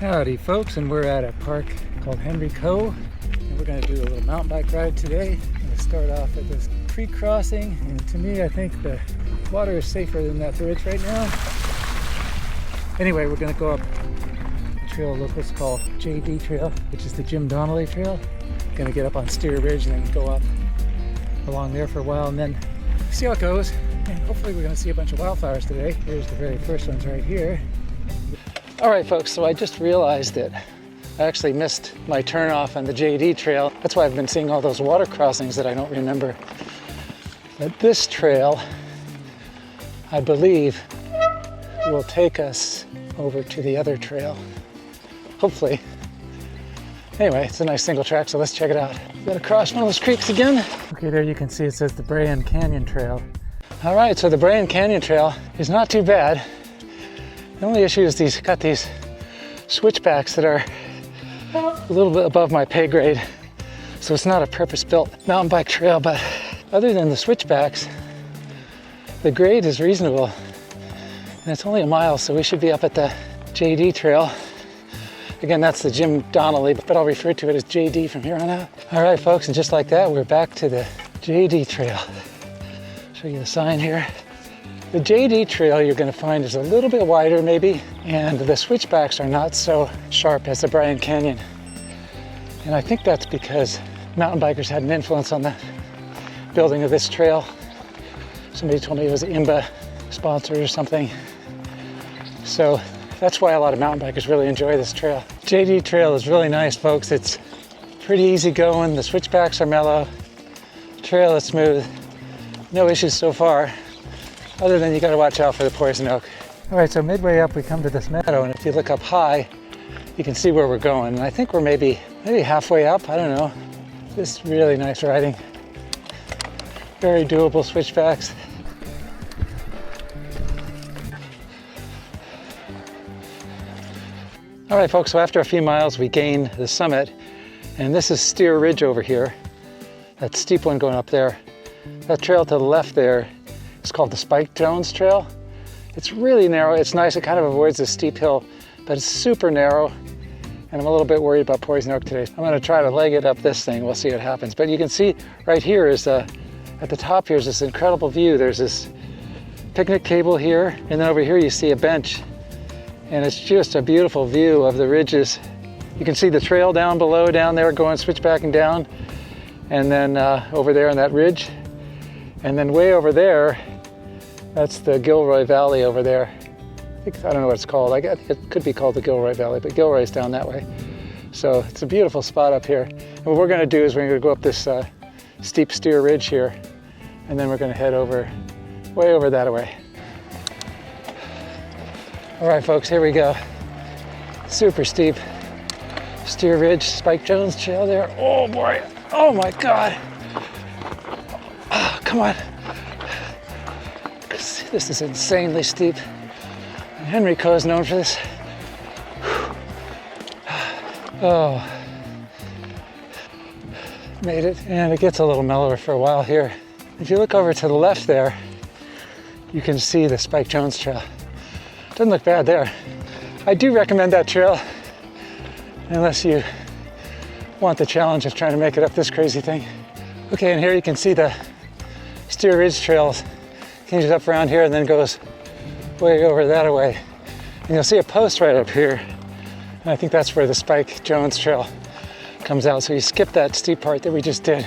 Howdy folks, and we're at a park called Henry Coe, and we're going to do a little mountain bike ride today. I'm going to start off at this creek crossing, and to me I think the water is safer than that bridge right now. Anyway, we're going to go up a trail locals call JD Trail, which is the Jim Donnelly Trail. Going to get up on Steer Ridge and then go up along there for a while and then see how it goes. And hopefully we're going to see a bunch of wildflowers today. Here's the very first ones right here. All right, folks, so I just realized that I actually missed my turn off on the JD Trail. That's why I've been seeing all those water crossings that I don't remember. But this trail, I believe, will take us over to the other trail. Hopefully. Anyway, it's a nice single track, so let's check it out. Gotta cross one of those creeks again. Okay, there you can see it says the Baer Canyon Trail. All right, so the Baer Canyon Trail is not too bad. The only issue is got these switchbacks that are a little bit above my pay grade. So it's not a purpose-built mountain bike trail, but other than the switchbacks, the grade is reasonable. And it's only a mile, so we should be up at the JD Trail. Again, that's the Jim Donnelly, but I'll refer to it as JD from here on out. All right, folks, and just like that, we're back to the JD Trail. Show you the sign here. The JD Trail you're going to find is a little bit wider maybe, and the switchbacks are not so sharp as the Baer Canyon. And I think that's because mountain bikers had an influence on the building of this trail. Somebody told me it was IMBA sponsored or something. So that's why a lot of mountain bikers really enjoy this trail. JD Trail is really nice, folks. It's pretty easy going. The switchbacks are mellow. The trail is smooth. No issues so far, other than you got to watch out for the poison oak. All right, so midway up we come to this meadow, and if you look up high, you can see where we're going. And I think we're maybe halfway up, I don't know. This is really nice riding. Very doable switchbacks. All right, folks, so after a few miles we gain the summit, and this is Steer Ridge over here. That steep one going up there. That trail to the left there is called the Spike Jones Trail. It's really narrow, it's nice, it kind of avoids the steep hill, but it's super narrow, and I'm a little bit worried about poison oak today. I'm gonna try to leg it up this thing, we'll see what happens. But you can see right here is, at the top here is this incredible view. There's this picnic table here, and then over here you see a bench, and it's just a beautiful view of the ridges. You can see the trail down below, down there, going switchbacking down, and then over there on that ridge. And then way over there, that's the Gilroy Valley over there. I don't know what it's called. I guess it could be called the Gilroy Valley, but Gilroy's down that way. So it's a beautiful spot up here. And what we're gonna do is we're gonna go up this steep Steer Ridge here, and then we're gonna head over, way over that way. All right, folks, here we go. Super steep Steer Ridge, Spike Jones Trail there. Oh boy, oh my God. Oh, come on. This is insanely steep. And Henry Coe is known for this. Oh, made it. And it gets a little mellower for a while here. If you look over to the left there, you can see the Spike Jones Trail. Doesn't look bad there. I do recommend that trail, unless you want the challenge of trying to make it up this crazy thing. Okay, and here you can see the Steer Ridge Trail hinges up around here and then goes way over that way. And you'll see a post right up here. And I think that's where the Spike Jones Trail comes out. So you skip that steep part that we just did.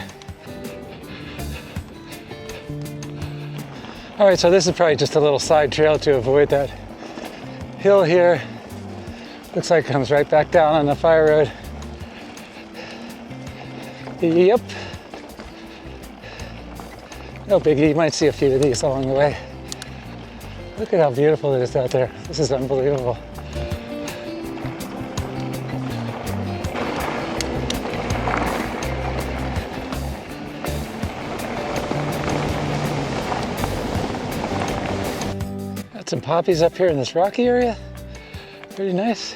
All right, so this is probably just a little side trail to avoid that hill here. Looks like it comes right back down on the fire road. Yep. No biggie, you might see a few of these along the way. Look at how beautiful it is out there. This is unbelievable. Got some poppies up here in this rocky area. Pretty nice.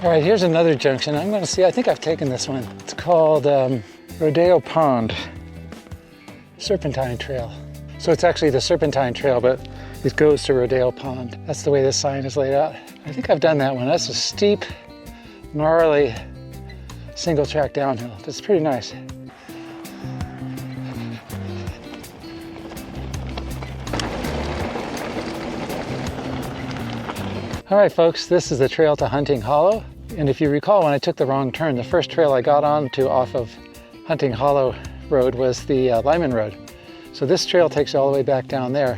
All right, here's another junction. I'm gonna see, I think I've taken this one. It's called Rodeo Pond Serpentine Trail. So it's actually the Serpentine Trail, but it goes to Rodeo Pond. That's the way this sign is laid out. I think I've done that one. That's a steep, gnarly single track downhill. It's pretty nice. All right, folks, this is the trail to Hunting Hollow. And if you recall, when I took the wrong turn, the first trail I got onto off of Hunting Hollow Road was the Lyman Road. So this trail takes you all the way back down there.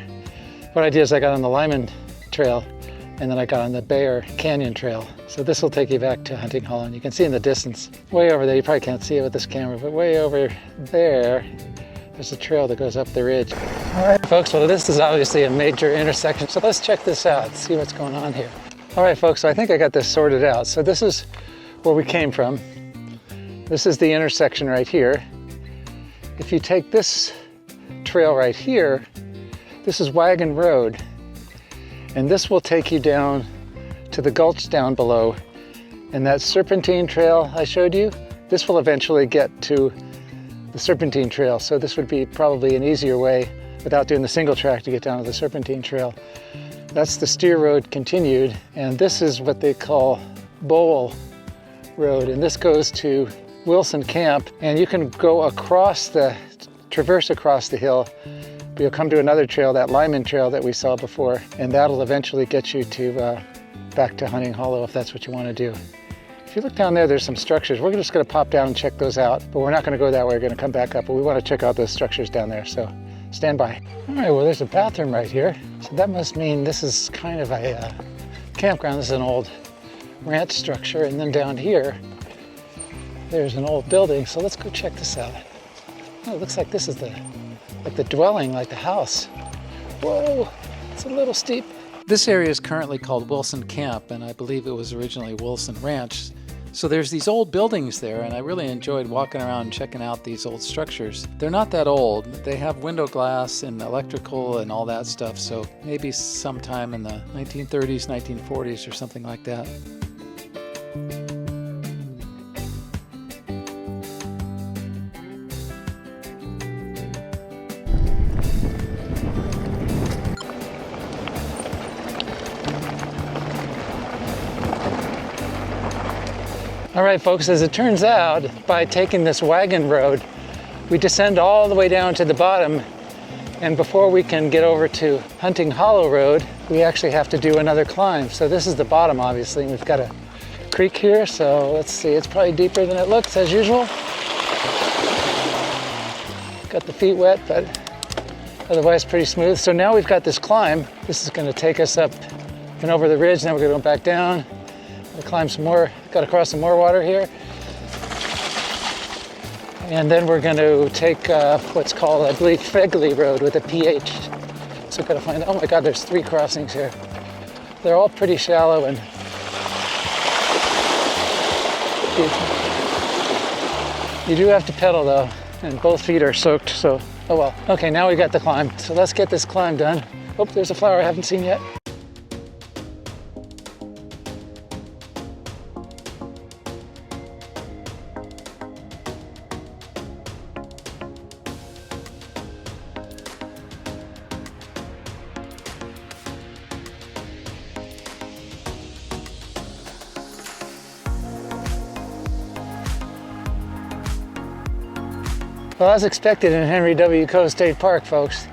What I did is I got on the Lyman Trail, and then I got on the Baer Canyon Trail. So this will take you back to Hunting Hollow. And you can see in the distance, way over there, you probably can't see it with this camera, but way over there, there's a trail that goes up the ridge. All right, folks, well, this is obviously a major intersection. So let's check this out, see what's going on here. All right, folks, so I think I got this sorted out. So this is where we came from. This is the intersection right here. If you take this trail right here, this is Wagon Road, and this will take you down to the gulch down below. And that Serpentine Trail I showed you, this will eventually get to the Serpentine Trail. So this would be probably an easier way without doing the single track to get down to the Serpentine Trail. That's the Steer Road continued, and this is what they call Bowl Road, and this goes to Wilson Camp, and you can go traverse across the hill, but you'll come to another trail, that Lyman Trail that we saw before, and that'll eventually get you to back to Hunting Hollow if that's what you want to do. If you look down there, there's some structures. We're just going to pop down and check those out, but we're not going to go that way. We're going to come back up, but we want to check out those structures down there, so stand by. All right, well, there's a bathroom right here. So that must mean this is kind of a campground. This is an old ranch structure. And then down here, there's an old building. So let's go check this out. Oh, it looks like this is the dwelling, like the house. Whoa, it's a little steep. This area is currently called Wilson Camp, and I believe it was originally Wilson Ranch. So there's these old buildings there, and I really enjoyed walking around and checking out these old structures. They're not that old. They have window glass and electrical and all that stuff, so maybe sometime in the 1930s, 1940s or something like that. All right, folks, as it turns out, by taking this Wagon Road, we descend all the way down to the bottom, and before we can get over to Hunting Hollow Road, we actually have to do another climb. So this is the bottom, obviously, and we've got a creek here, so let's see, it's probably deeper than it looks, as usual. Got the feet wet, but otherwise pretty smooth. So now we've got this climb. This is gonna take us up and over the ridge, now we're gonna go back down. We'll climb some more, got to cross some more water here. And then we're going to take what's called, I believe, Phegley Road with a PH. So we've got to find, oh my God, there's 3 crossings here. They're all pretty shallow, and you do have to pedal though, and both feet are soaked, so, oh well. Okay, now we got the climb. So let's get this climb done. Oh, there's a flower I haven't seen yet. Well, as expected in Henry W. Coe State Park, folks,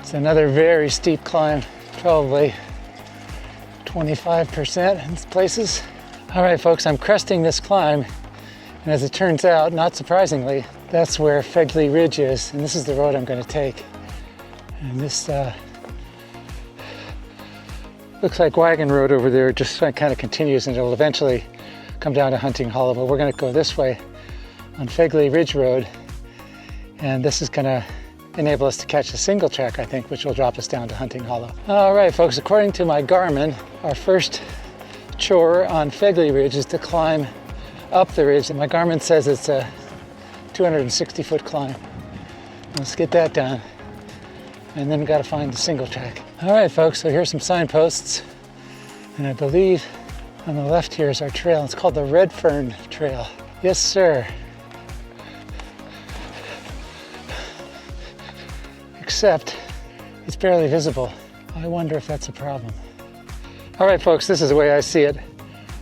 it's another very steep climb, probably 25% in places. All right, folks, I'm cresting this climb, and as it turns out, not surprisingly, that's where Phegley Ridge is, and this is the road I'm going to take. And this looks like Wagon Road over there, just kind of continues, and it'll eventually come down to Hunting Hollow, but we're going to go this way on Phegley Ridge Road. And this is gonna enable us to catch a single track, I think, which will drop us down to Hunting Hollow. All right, folks, according to my Garmin, our first chore on Phegley Ridge is to climb up the ridge. And my Garmin says it's a 260-foot climb. Let's get that done. And then we gotta find the single track. All right, folks, so here's some signposts. And I believe on the left here is our trail. It's called the Redfern Trail. Yes, sir. Except it's barely visible. I wonder if that's a problem. All right, folks, this is the way I see it.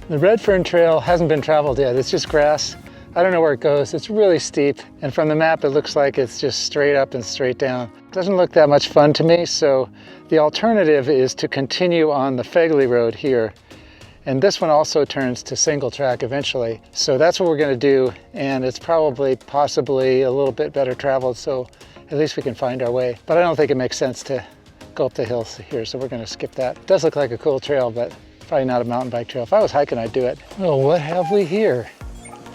The Red Fern Trail hasn't been traveled yet. It's just grass. I don't know where it goes. It's really steep. And from the map, it looks like it's just straight up and straight down. It doesn't look that much fun to me. So the alternative is to continue on the Phegley road here. And this one also turns to single track eventually. So that's what we're gonna do. And it's probably, possibly a little bit better traveled. So at least we can find our way. But I don't think it makes sense to go up the hills here. So we're gonna skip that. It does look like a cool trail, but probably not a mountain bike trail. If I was hiking, I'd do it. Oh, what have we here?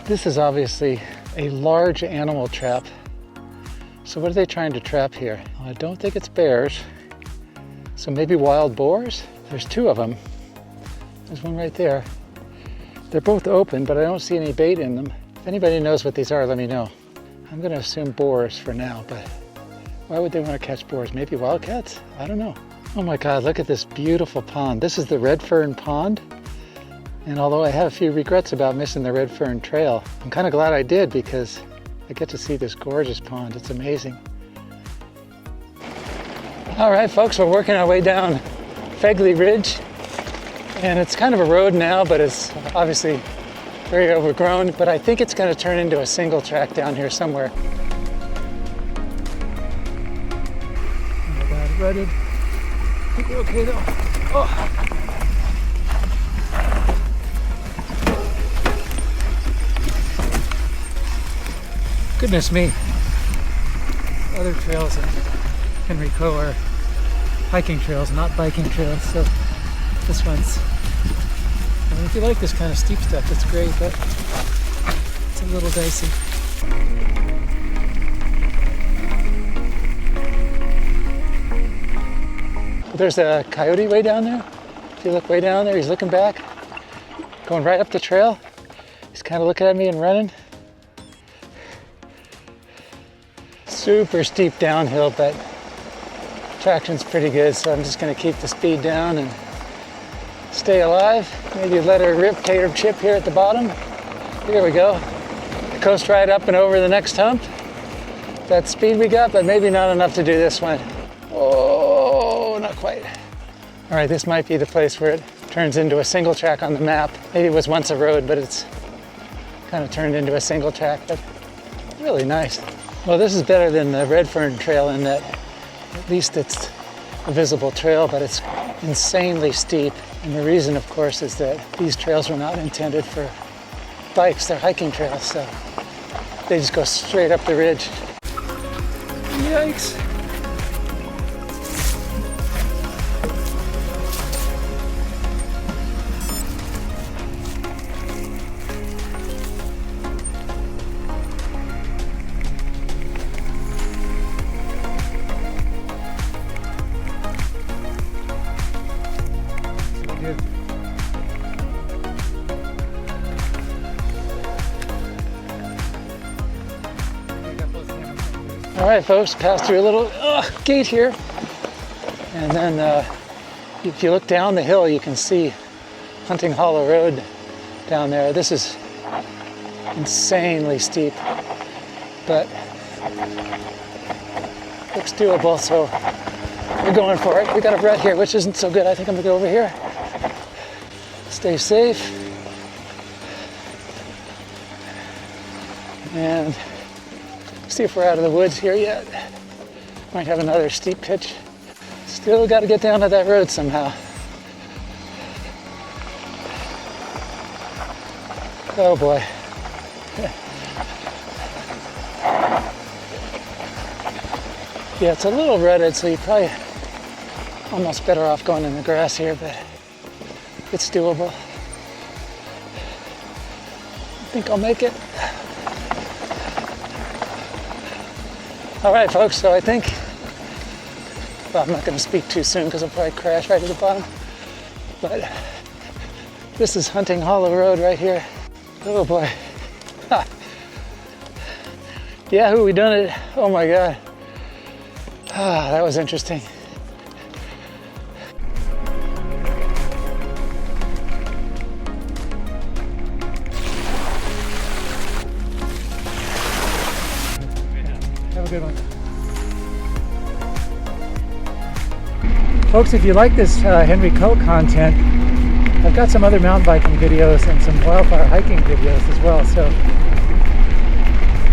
This is obviously a large animal trap. So what are they trying to trap here? Well, I don't think it's bears. So maybe wild boars? There's two of them. There's one right there. They're both open, but I don't see any bait in them. If anybody knows what these are, let me know. I'm gonna assume boars for now, but why would they want to catch boars? Maybe wildcats? I don't know. Oh my God, look at this beautiful pond. This is the Red Fern Pond. And although I have a few regrets about missing the Red Fern Trail, I'm kind of glad I did because I get to see this gorgeous pond. It's amazing. All right, folks, we're working our way down Phegley Ridge. And it's kind of a road now, but it's obviously very overgrown. But I think it's going to turn into a single track down here somewhere. Oh my God, rutted. I think we're okay though. Oh. Goodness me. Other trails in Henry Coe are hiking trails, not biking trails. So this one's, I mean, if you like this kind of steep stuff, it's great, but it's a little dicey. There's a coyote way down there. If you look way down there, he's looking back, going right up the trail. He's kind of looking at me and running. Super steep downhill, but traction's pretty good, so I'm just gonna keep the speed down and stay alive. Maybe let her rip tater chip here at the bottom. Here we go. Coast right up and over the next hump. That speed we got, but maybe not enough to do this one. Oh, not quite. All right, this might be the place where it turns into a single track on the map. Maybe it was once a road, but it's kind of turned into a single track, but really nice. Well, this is better than the Red Fern Trail in that at least it's a visible trail, but it's insanely steep. And the reason, of course, is that these trails were not intended for bikes. They're hiking trails, so they just go straight up the ridge. Yikes. All right, folks, pass through a little gate here. And then if you look down the hill, you can see Hunting Hollow Road down there. This is insanely steep, but looks doable, so we're going for it. We got a rut here, which isn't so good. I think I'm gonna go over here. Stay safe. And see if we're out of the woods here yet. Might have another steep pitch. Still got to get down to that road somehow. Oh boy. Yeah, it's a little rutted, so you're probably almost better off going in the grass here, but it's doable. I think I'll make it. All right, folks, so I think, well, I'm not going to speak too soon because I'll probably crash right at the bottom, but this is Hunting Hollow Road right here. Oh boy. Ha. Yahoo, we done it. Oh my God. Ah, that was interesting. Have a good one. Folks, if you like this Henry Coe content, I've got some other mountain biking videos and some wildflower hiking videos as well, so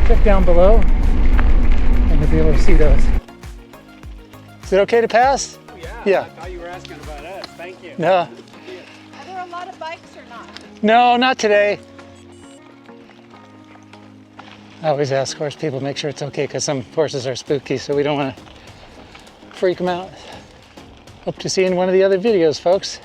click down below and you'll be able to see those. Is it okay to pass? Oh, yeah. Yeah. I thought you were asking about us. Thank you. No. Are there a lot of bikes or not? No, not today. I always ask horse people, make sure it's okay, because some horses are spooky, so we don't want to freak them out. Hope to see you in one of the other videos, folks.